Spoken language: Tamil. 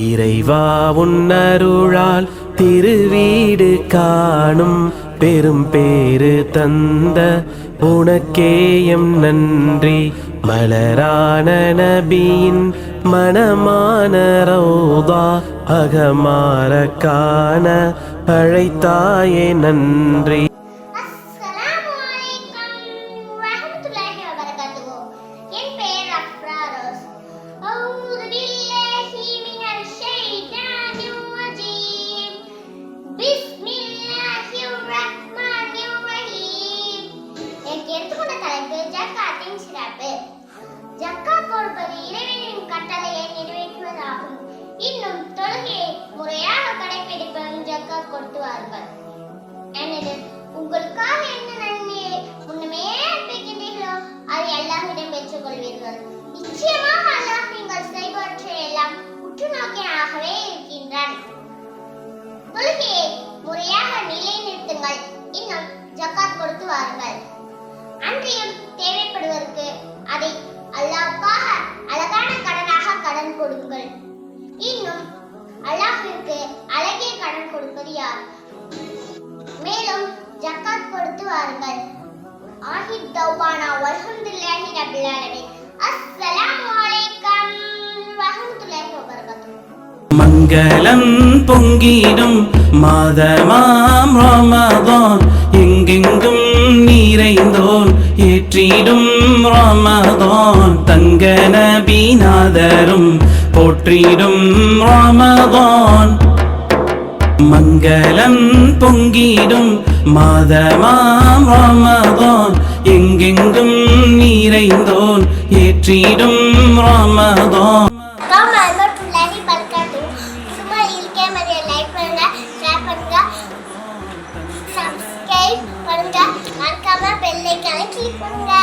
இறைவா உன்னருளால் திருவீடு காணும் பெரும் பேறு தந்த உனக்கேயம் நன்றி. மலரான நபியின் மனமான ரௌதா அகமார காண அழைத்தாயே நன்றி. ஜக்காத் கொடுப்பது இறைவனின் கட்டளையை நிறைவேற்றுவதாகும். இன்னும் தொழுகையை முறையாக கடைபிடிப்பதும் ஜக்காத் கொடுத்துவார்கள். எனவே உங்களுக்காக என்ன நன்மையை முன்னமே அர்ப்பணிக்கின்றீர்களோ அதை அல்லாஹ்விடம் பெற்றுக் கொள்வீர்கள். நிச்சயமாக அல்லாஹ் நீங்கள் செய்வற்றை எல்லாம் உற்று நோக்கியாகவே இருக்கின்றான். தொழுகையை முறையாக நிலைநிறுத்துங்கள். இன்னும் ஜக்காத் கொடுத்து வாருங்கள். அன்றையும் தேவைப்படுவதற்கு அதை அல்லாஹ்வுக்காக அழகான கடனாக கடன் கொடுங்கள். இன்னும் அல்லாஹ்விற்கு அழகிய கடன் கொடுப்பது யார்? மேலும் ஜக்காத் கொடுத்து வாருங்கள். ஆஹித் தௌபானா வல்ஹம்துலில்லாஹி ரப்பில் ஆலமீன். அஸ்ஸலாமு அலைக்கும் வரஹ்மத்துல்லாஹி வபரகாத்துஹு. மங்களம் பொங்கிடும் மாதமாம் ரமதான், எங்கெங்கும் நிறைந்தோன் ஏற்றிடும் ரமதான், தங்க நபிநாதரும் போற்றிடும் ரமதான். மங்களம் பொங்கிடும் மாதமாம் ரமதான், எங்கெங்கும் நிறைந்தோன் ஏற்றிடும் ரமதான். சப்ஸ்கிரைப் பண்ணுங்க, மறக்காம பெல் ஐகானை கிளிக் பண்ணுங்க.